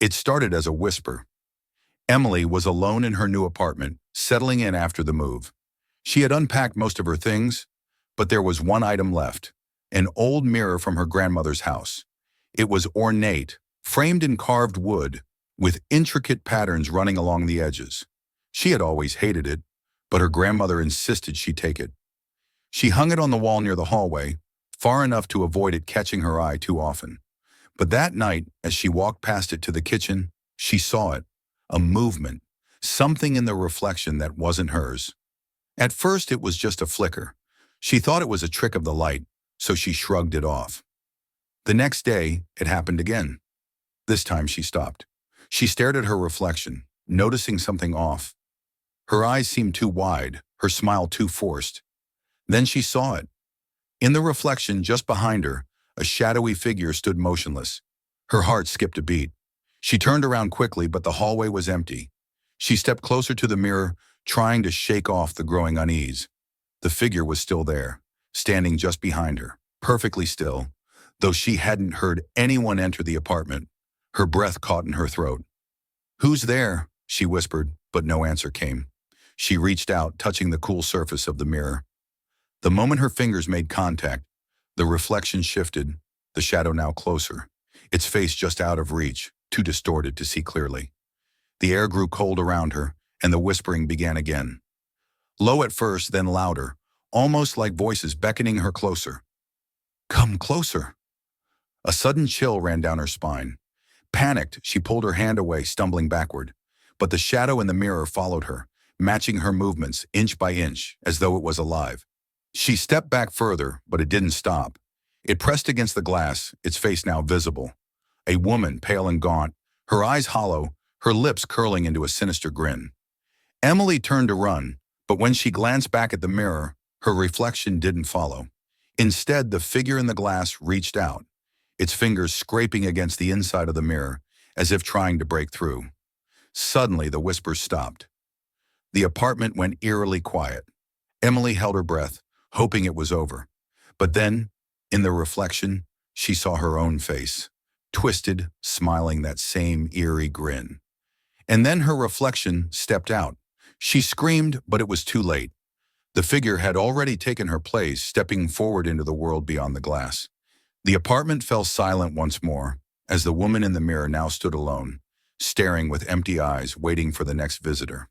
It started as a whisper. Emily was alone in her new apartment, settling in after the move. She had unpacked most of her things, but there was one item left, an old mirror from her grandmother's house. It was ornate, framed in carved wood, with intricate patterns running along the edges. She had always hated it, but her grandmother insisted she take it. She hung it on the wall near the hallway, far enough to avoid it catching her eye too often. But that night, as she walked past it to the kitchen, she saw it, a movement, something in the reflection that wasn't hers. At first, it was just a flicker. She thought it was a trick of the light, so she shrugged it off. The next day, it happened again. This time she stopped. She stared at her reflection, noticing something off. Her eyes seemed too wide, her smile too forced. Then she saw it. In the reflection just behind her, a shadowy figure stood motionless. Her heart skipped a beat. She turned around quickly, but the hallway was empty. She stepped closer to the mirror, trying to shake off the growing unease. The figure was still there, standing just behind her, perfectly still, though she hadn't heard anyone enter the apartment. Her breath caught in her throat. "Who's there?" she whispered, but no answer came. She reached out, touching the cool surface of the mirror. The moment her fingers made contact, the reflection shifted, the shadow now closer, its face just out of reach, too distorted to see clearly. The air grew cold around her, and the whispering began again. Low at first, then louder, almost like voices beckoning her closer. "Come closer." A sudden chill ran down her spine. Panicked, she pulled her hand away, stumbling backward. But the shadow in the mirror followed her, matching her movements inch by inch, as though it was alive. She stepped back further, but it didn't stop. It pressed against the glass, its face now visible. A woman, pale and gaunt, her eyes hollow, her lips curling into a sinister grin. Emily turned to run, but when she glanced back at the mirror, her reflection didn't follow. Instead, the figure in the glass reached out, its fingers scraping against the inside of the mirror, as if trying to break through. Suddenly, the whispers stopped. The apartment went eerily quiet. Emily held her breath, hoping it was over. But then, in the reflection, she saw her own face, twisted, smiling that same eerie grin. And then her reflection stepped out. She screamed, but it was too late. The figure had already taken her place, stepping forward into the world beyond the glass. The apartment fell silent once more, as the woman in the mirror now stood alone, staring with empty eyes, waiting for the next visitor.